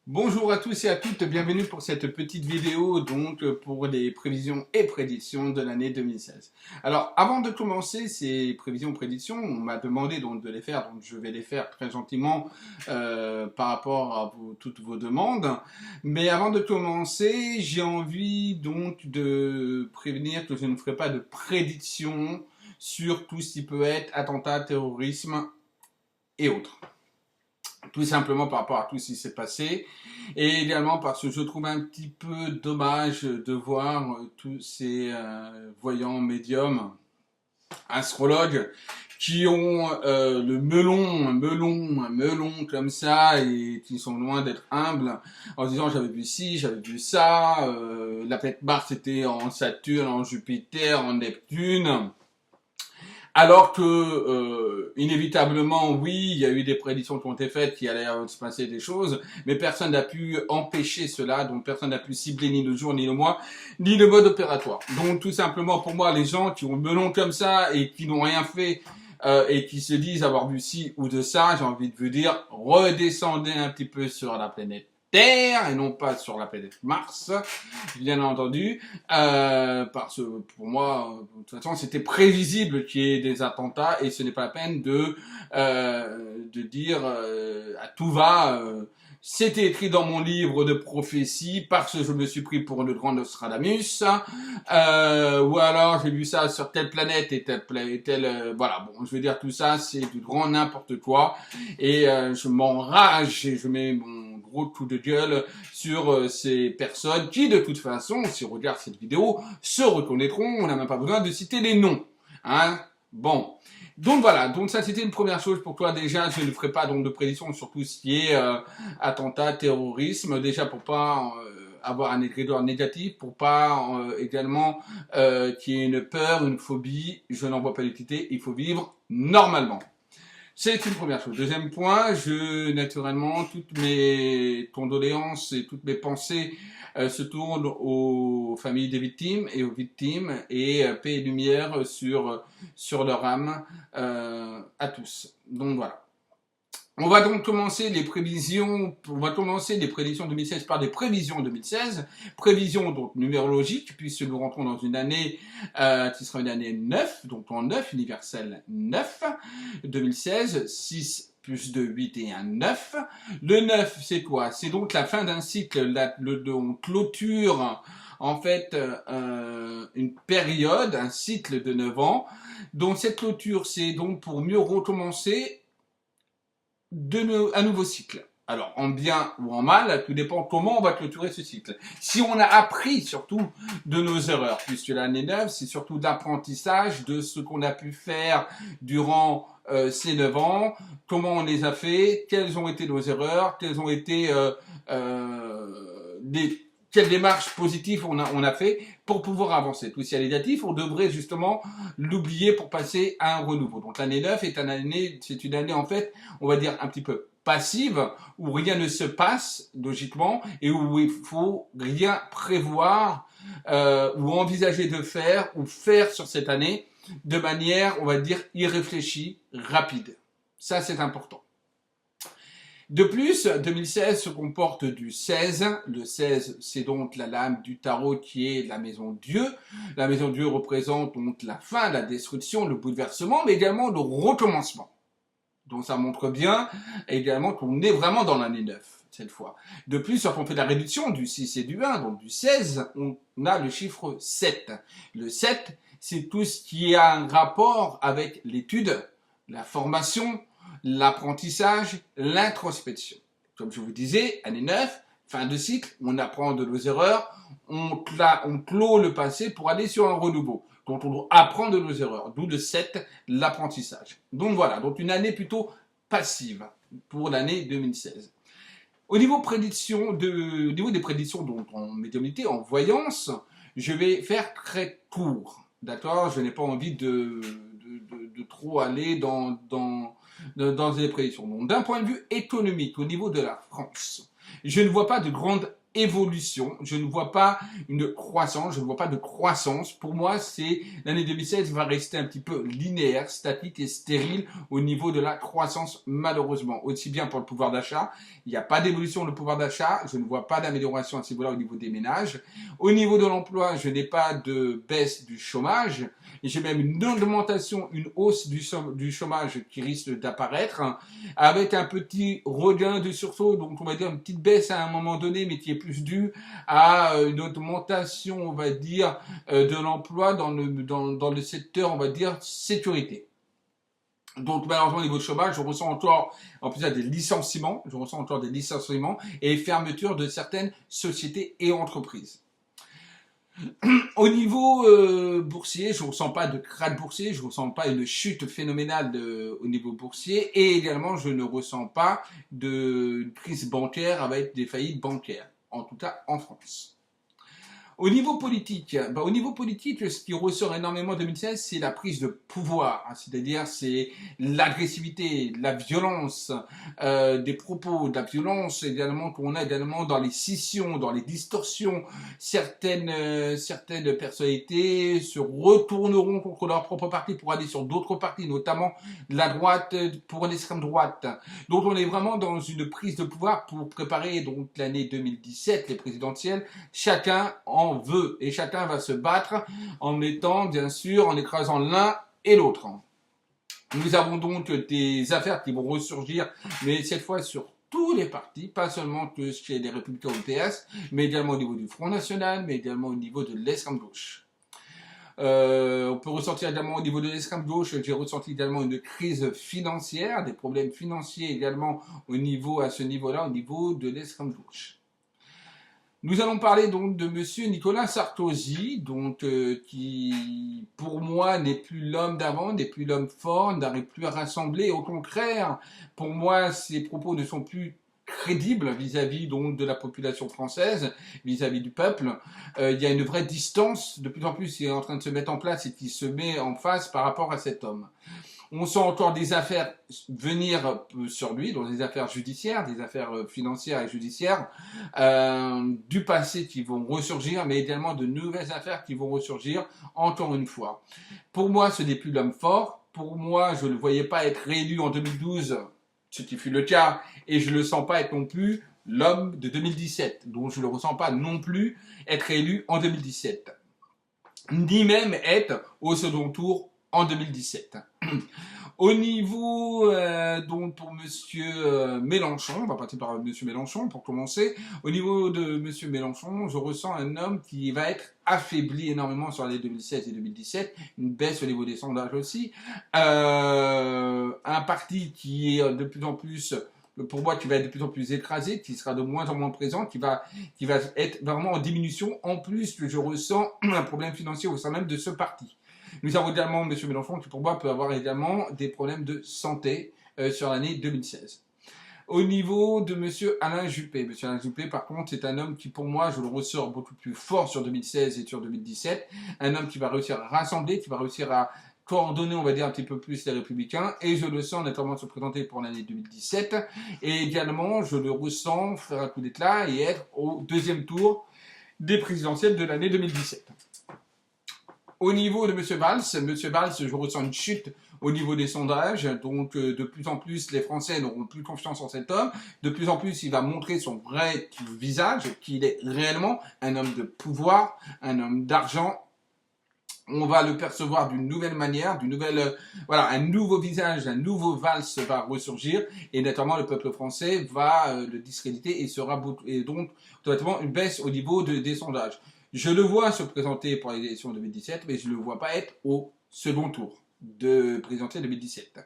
Bonjour à tous et à toutes, bienvenue pour cette petite vidéo donc pour les prévisions et prédictions de l'année 2016. Alors avant de commencer ces prévisions et prédictions, on m'a demandé donc de les faire, donc je vais les faire très gentiment par rapport à toutes vos demandes. Mais avant de commencer, j'ai envie donc de prévenir que je ne ferai pas de prédictions sur tout ce qui peut être attentat, terrorisme et autres. Tout simplement par rapport à tout ce qui s'est passé, et également parce que je trouve un petit peu dommage de voir tous ces voyants médiums, astrologues, qui ont le melon comme ça, et qui sont loin d'être humbles, en disant j'avais vu ci, j'avais vu ça, la planète Mars était en Saturne, en Jupiter, en Neptune. Alors que, inévitablement, oui, il y a eu des prédictions qui ont été faites, qu'il allait se passer des choses, mais personne n'a pu empêcher cela, donc personne n'a pu cibler ni le jour, ni le mois, ni le mode opératoire. Donc tout simplement, pour moi, les gens qui ont le melon comme ça et qui n'ont rien fait, et qui se disent avoir vu ci ou de ça, j'ai envie de vous dire, redescendez un petit peu sur la planète Terre et non pas sur la planète Mars, bien entendu, parce que pour moi, de toute façon, c'était prévisible qu'il y ait des attentats et ce n'est pas la peine de dire à tout va. C'était écrit dans mon livre de prophétie parce que je me suis pris pour le grand Nostradamus, ou alors j'ai vu ça sur telle planète et telle voilà, bon, je veux dire tout ça, c'est du grand n'importe quoi, et je m'enrage et je mets mon gros coup de gueule sur ces personnes qui, de toute façon, si on regarde cette vidéo, se reconnaîtront, on n'a même pas besoin de citer les noms, hein, bon. Donc voilà, donc ça c'était une première chose pour toi déjà, je ne ferai pas donc de prédiction sur tout ce qui est attentat, terrorisme, déjà pour pas avoir un écriture négatif, pour pas également qu'il y ait une peur, une phobie, je n'en vois pas l'utilité, il faut vivre normalement. C'est une première chose. Deuxième point, naturellement, toutes mes condoléances et toutes mes pensées se tournent aux familles des victimes et aux victimes, et paix et lumière sur leur âme à tous. Donc voilà. On va donc commencer les prévisions, on va commencer les prédictions 2016 par des prévisions 2016, prévisions donc numérologiques, puisque nous rentrons dans une année qui sera une année 9, donc en 9, universel 9, 2016, 6 plus 2, 8 et 1, 9. Le 9, c'est quoi? C'est donc la fin d'un cycle, on clôture en fait une période, un cycle de 9 ans. Donc cette clôture, c'est donc pour mieux recommencer un nouveau cycle. Alors, en bien ou en mal, tout dépend comment on va clôturer ce cycle. Si on a appris surtout de nos erreurs, puisque l'année 9, c'est surtout d'apprentissage de ce qu'on a pu faire durant ces 9 ans, comment on les a fait, quelles ont été nos erreurs, quelles ont été quelles démarches positives on a fait pour pouvoir avancer. Tout ce qui est négatif, on devrait justement l'oublier pour passer à un renouveau. Donc l'année 9 c'est une année en fait, on va dire un petit peu passive, où rien ne se passe logiquement et où il faut rien prévoir ou envisager de faire ou faire sur cette année de manière, on va dire, irréfléchie, rapide. Ça, c'est important. De plus, 2016 se comporte du 16. Le 16, c'est donc la lame du tarot qui est la maison Dieu. La maison Dieu représente donc la fin, la destruction, le bouleversement, mais également le recommencement. Donc ça montre bien également qu'on est vraiment dans l'année 9 cette fois. De plus, quand on fait la réduction du 6 et du 1, donc du 16, on a le chiffre 7. Le 7, c'est tout ce qui a un rapport avec l'étude, la formation, l'apprentissage, l'introspection. Comme je vous disais, année 9, fin de cycle, on apprend de nos erreurs, on clôt le passé pour aller sur un renouveau. Donc on doit apprendre de nos erreurs, d'où le 7, l'apprentissage. Donc voilà, donc une année plutôt passive pour l'année 2016. Au niveau des prédictions donc en médiumnité, en voyance, je vais faire très court. D'accord? Je n'ai pas envie de trop aller dans les prédictions. Donc, d'un point de vue économique, au niveau de la France, je ne vois pas de grande évolution, je ne vois pas une croissance, je ne vois pas de croissance. Pour moi, l'année 2016 va rester un petit peu linéaire, statique et stérile au niveau de la croissance, malheureusement. Aussi bien pour le pouvoir d'achat, il n'y a pas d'évolution du pouvoir d'achat, je ne vois pas d'amélioration à ce niveau-là au niveau des ménages. Au niveau de l'emploi, je n'ai pas de baisse du chômage, j'ai même une augmentation, une hausse du chômage qui risque d'apparaître, avec un petit regain de sursaut, donc on va dire une petite baisse à un moment donné, mais qui est plus due à une augmentation, on va dire, de l'emploi dans le secteur, on va dire, sécurité. Donc, malheureusement, au niveau de chômage, je ressens encore, en plus, des licenciements, et fermeture de certaines sociétés et entreprises. Au niveau boursier, je ne ressens pas de krach boursier, je ne ressens pas une chute phénoménale au niveau boursier, et également je ne ressens pas de crise bancaire avec des faillites bancaires, en tout cas en France. Au niveau politique, ce qui ressort énormément en 2016, c'est la prise de pouvoir, c'est-à-dire c'est l'agressivité, la violence des propos, de la violence également qu'on a également dans les scissions, dans les distorsions. Certaines personnalités se retourneront contre leur propre parti pour aller sur d'autres partis, notamment la droite pour l'extrême droite. Donc on est vraiment dans une prise de pouvoir pour préparer donc l'année 2017, les présidentielles. Chacun en veut et chacun va se battre en mettant, bien sûr, en écrasant l'un et l'autre. Nous avons donc des affaires qui vont ressurgir, mais cette fois sur tous les partis, pas seulement que chez les Républicains ou le PS, mais également au niveau du Front National, mais également au niveau de l'extrême gauche. On peut ressentir également au niveau de l'extrême gauche, j'ai ressenti également une crise financière, des problèmes financiers également à ce niveau-là, au niveau de l'extrême gauche. Nous allons parler donc de monsieur Nicolas Sarkozy, donc qui pour moi n'est plus l'homme d'avant, n'est plus l'homme fort, n'arrive plus à rassembler. Au contraire, pour moi, ses propos ne sont plus crédibles vis-à-vis donc de la population française, vis-à-vis du peuple. Il y a une vraie distance, de plus en plus, qui est en train de se mettre en place et qui se met en face par rapport à cet homme. On sent encore des affaires venir sur lui, donc des affaires judiciaires, des affaires financières et judiciaires du passé qui vont ressurgir, mais également de nouvelles affaires qui vont ressurgir encore une fois. Pour moi, ce n'est plus l'homme fort. Pour moi, je ne le voyais pas être réélu en 2012, ce qui fut le cas, et je ne le sens pas être non plus l'homme de 2017, donc je ne le ressens pas non plus être élu en 2017, ni même être au second tour en 2017. Au niveau, donc pour monsieur Mélenchon, on va partir par monsieur Mélenchon pour commencer. Au niveau de monsieur Mélenchon, je ressens un homme qui va être affaibli énormément sur l'année 2016 et 2017, une baisse au niveau des sondages aussi. Un parti qui est de plus en plus, pour moi, qui va être de plus en plus écrasé, qui sera de moins en moins présent, qui va être vraiment en diminution. En plus, que je ressens un problème financier au sein même de ce parti. Nous avons également M. Mélenchon qui, pour moi, peut avoir également des problèmes de santé sur l'année 2016. Au niveau de M. Alain Juppé. M. Alain Juppé, par contre, c'est un homme qui, pour moi, je le ressors beaucoup plus fort sur 2016 et sur 2017. Un homme qui va réussir à rassembler, qui va réussir à coordonner, on va dire, un petit peu plus les Républicains. Et je le sens notamment se présenter pour l'année 2017. Et également, je le ressens faire un coup d'éclat et être au deuxième tour des présidentielles de l'année 2017. Au niveau de M. Valls, je ressens une chute au niveau des sondages, donc de plus en plus les Français n'auront plus confiance en cet homme, de plus en plus il va montrer son vrai visage, qu'il est réellement un homme de pouvoir, un homme d'argent. On va le percevoir d'une nouvelle manière, un nouveau visage, un nouveau Valls va ressurgir, et notamment le peuple français va le discréditer et donc totalement une baisse au niveau des sondages. Je le vois se présenter pour les élections 2017, mais je ne le vois pas être au second tour de présidentielle 2017.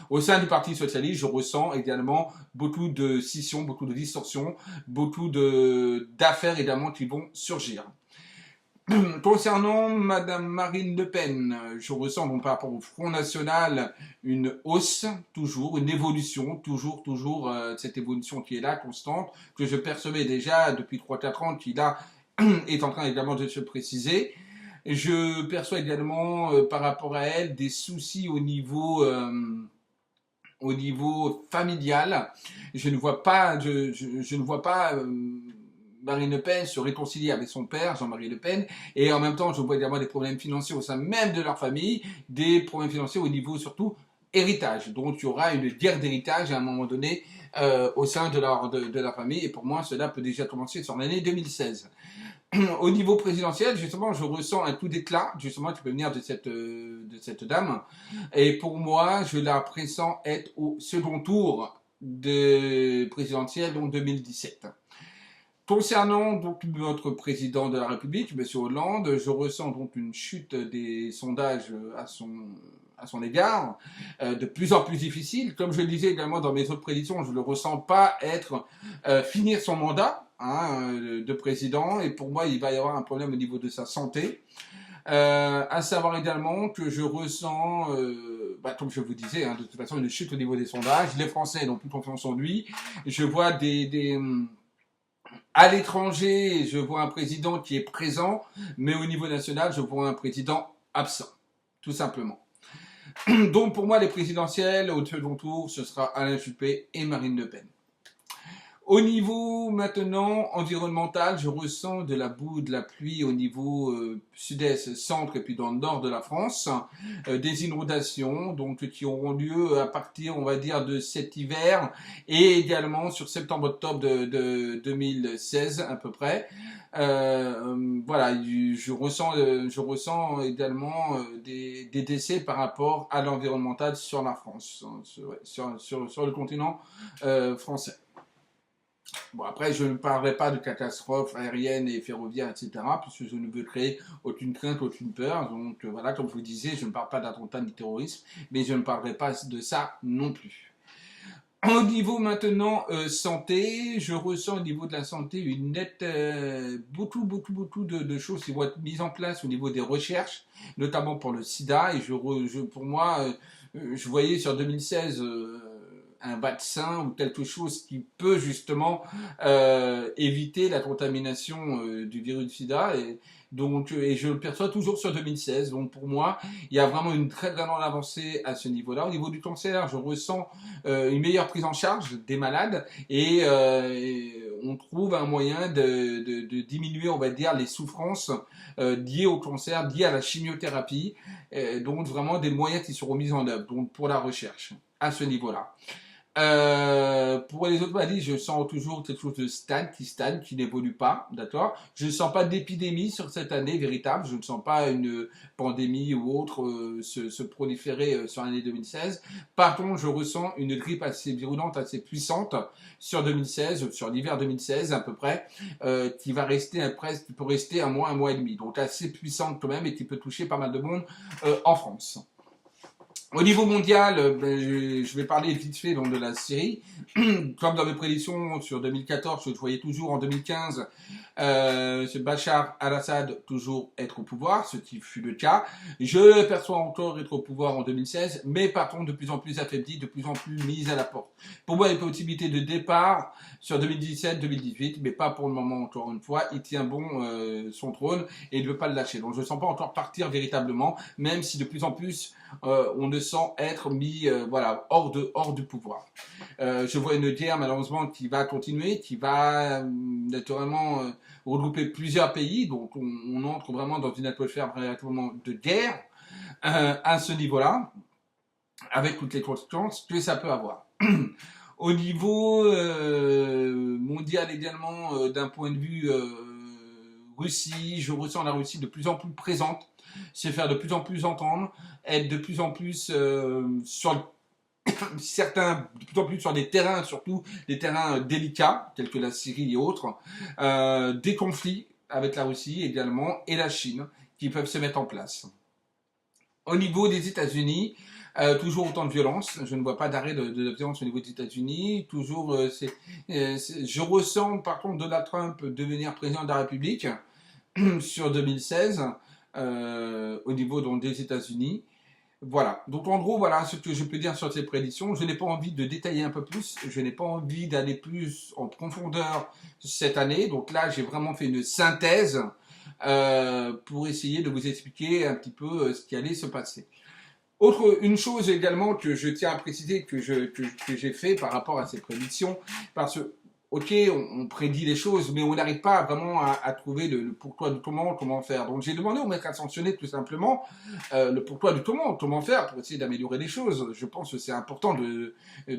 Au sein du Parti Socialiste, je ressens également beaucoup de scissions, beaucoup de distorsions, beaucoup d'affaires également qui vont surgir. Concernant Madame Marine Le Pen, je ressens donc par rapport au Front National une hausse, toujours, une évolution, toujours cette évolution qui est là, constante, que je percevais déjà depuis 3-4 ans, qui là est en train également de se préciser. Je perçois également par rapport à elle des soucis au niveau familial. Je ne vois pas Marine Le Pen se réconcilie avec son père, Jean-Marie Le Pen, et en même temps, je vois également des problèmes financiers au sein même de leur famille, des problèmes financiers au niveau surtout héritage. Donc il y aura une guerre d'héritage à un moment donné au sein de leur famille, et pour moi, cela peut déjà commencer sur l'année 2016. Au niveau présidentiel, justement, je ressens un coup d'éclat, justement, qui peut venir de cette dame, et pour moi, je la pressens être au second tour de présidentiel, donc 2017. Concernant donc notre président de la République, M. Hollande, je ressens donc une chute des sondages à son égard, de plus en plus difficile. Comme je le disais également dans mes autres prédictions, je ne le ressens pas finir son mandat de président, et pour moi, il va y avoir un problème au niveau de sa santé. À savoir également que je ressens, comme je vous disais, de toute façon, une chute au niveau des sondages. Les Français n'ont plus confiance en lui. Je vois à l'étranger, je vois un président qui est présent, mais au niveau national, je vois un président absent, tout simplement. Donc pour moi, les présidentielles, au second tour, ce sera Alain Juppé et Marine Le Pen. Au niveau maintenant environnemental, je ressens de la boue, de la pluie au niveau sud-est, centre et puis dans le nord de la France, des inondations donc qui auront lieu à partir, on va dire, de cet hiver et également sur septembre-octobre de 2016 à peu près. Voilà, je ressens également des décès par rapport à l'environnemental sur la France, sur le continent français. Bon, après, je ne parlerai pas de catastrophes aériennes et ferroviaires, etc., puisque je ne veux créer aucune crainte, aucune peur. Donc, voilà, comme je vous disais, je ne parle pas d'attentat ni terrorisme, mais je ne parlerai pas de ça non plus. Au niveau maintenant santé, je ressens au niveau de la santé une nette, beaucoup de choses qui vont être mises en place au niveau des recherches, notamment pour le sida. Et pour moi, je voyais sur 2016 un vaccin ou quelque chose qui peut justement éviter la contamination du virus du sida. Et je le perçois toujours sur 2016. Donc pour moi, il y a vraiment une très grande avancée à ce niveau-là. Au niveau du cancer, je ressens une meilleure prise en charge des malades et on trouve un moyen de diminuer, on va dire, les souffrances liées au cancer, liées à la chimiothérapie. Donc vraiment des moyens qui seront mis en œuvre donc pour la recherche à ce niveau-là. Pour les autres maladies, je sens toujours quelque chose de stagne, qui n'évolue pas, d'accord. Je ne sens pas d'épidémie sur cette année véritable, je ne sens pas une pandémie ou autre se proliférer sur l'année 2016. Par contre, je ressens une grippe assez virulente, assez puissante sur 2016, sur l'hiver 2016 à peu près, qui va rester qui peut rester un mois et demi, donc assez puissante quand même et qui peut toucher pas mal de monde en France. Au niveau mondial, je vais parler vite fait donc, de la Syrie. Comme dans mes prédictions sur 2014, je voyais toujours en 2015 ce Bachar al-Assad toujours être au pouvoir, ce qui fut le cas. Je le perçois encore être au pouvoir en 2016, mais par contre de plus en plus affaibli, de plus en plus mis à la porte. Pour moi, il y a une possibilité de départ sur 2017-2018, mais pas pour le moment encore une fois. Il tient bon son trône et il ne veut pas le lâcher. Donc je ne sens pas encore partir véritablement, même si de plus en plus on ne sent être mis hors du pouvoir. Je vois une guerre malheureusement qui va continuer, qui va naturellement regrouper plusieurs pays, donc on entre vraiment dans une atmosphère véritablement de guerre à ce niveau-là, avec toutes les conséquences que ça peut avoir. Au niveau mondial également, d'un point de vue Russie, je ressens la Russie de plus en plus présente, se faire de plus en plus entendre, être de plus en plus sur de plus en plus sur des terrains, surtout des terrains délicats, tels que la Syrie et autres, des conflits avec la Russie également, et la Chine, qui peuvent se mettre en place. Au niveau des États-Unis, toujours autant de violence. Je ne vois pas d'arrêt de violence au niveau des États-Unis. Toujours, je ressens par contre Donald Trump devenir président de la République sur 2016 au niveau donc, des États-Unis. Voilà. Donc en gros, voilà ce que je peux dire sur ces prédictions. Je n'ai pas envie de détailler un peu plus. Je n'ai pas envie d'aller plus en profondeur cette année. Donc là, j'ai vraiment fait une synthèse pour essayer de vous expliquer un petit peu ce qui allait se passer. Une chose également que je tiens à préciser que j'ai fait par rapport à ces prédictions, parce que ok, on prédit les choses, mais on n'arrive pas vraiment à trouver le pourquoi du comment faire. Donc j'ai demandé au maître ascensionné tout simplement le pourquoi du comment faire pour essayer d'améliorer les choses. Je pense que c'est important de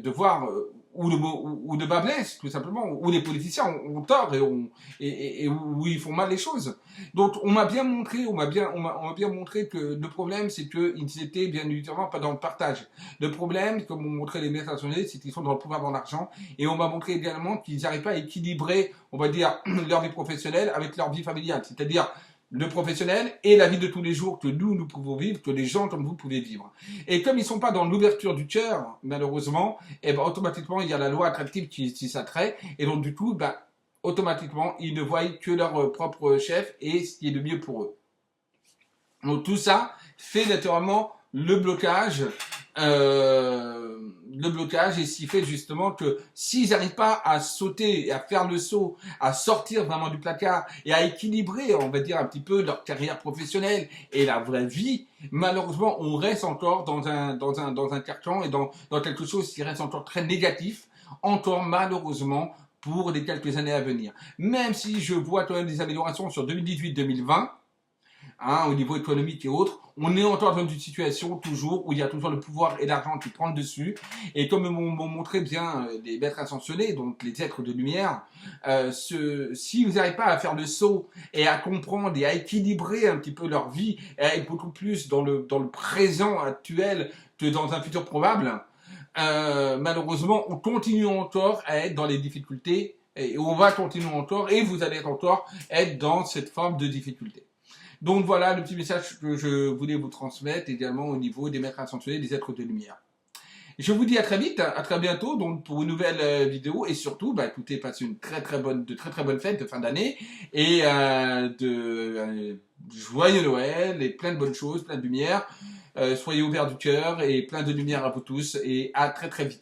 voir où le bas blesse, tout simplement, où les politiciens ont tort et où ils font mal les choses. Donc on m'a bien montré, on m'a bien montré que le problème c'est qu'ils étaient bien évidemment pas dans le partage. Le problème, comme on montrait les maîtres ascensionnés, c'est qu'ils sont dans le pouvoir, dans l'argent, et on m'a montré également qu'ils n'arrivent pas à équilibrer, on va dire, leur vie professionnelle avec leur vie familiale. C'est-à-dire le professionnel et la vie de tous les jours que nous pouvons vivre, que les gens comme vous pouvez vivre. Et comme ils ne sont pas dans l'ouverture du cœur, malheureusement, et ben, automatiquement, il y a la loi attractive qui s'attrait, et donc du coup, ben, automatiquement, ils ne voient que leur propre chef et ce qui est le mieux pour eux. Donc tout ça fait naturellement le blocage et ce qui fait justement que s'ils n'arrivent pas à sauter et à faire le saut, à sortir vraiment du placard et à équilibrer, on va dire un petit peu leur carrière professionnelle et la vraie vie, malheureusement on reste encore dans un carcan et dans quelque chose qui reste encore très négatif, encore malheureusement pour les quelques années à venir. Même si je vois quand même des améliorations sur 2018-2020, hein, au niveau économique et autres, on est encore dans une situation toujours où il y a toujours le pouvoir et l'argent qui prennent le dessus. Et comme m'ont montré bien les maîtres ascensionnés, donc les êtres de lumière, si vous n'arrivez pas à faire le saut et à comprendre et à équilibrer un petit peu leur vie et à être beaucoup plus dans le présent actuel que dans un futur probable, malheureusement, on continue encore à être dans les difficultés et on va continuer encore et vous allez encore être dans cette forme de difficulté. Donc voilà le petit message que je voulais vous transmettre également au niveau des maîtres ascensionnés, des êtres de lumière. Je vous dis à très vite, à très bientôt donc pour une nouvelle vidéo et surtout, bah, écoutez, passez une très très bonne fête de fin d'année et joyeux Noël et plein de bonnes choses, plein de lumière. Soyez ouverts du cœur et plein de lumière à vous tous et à très très vite.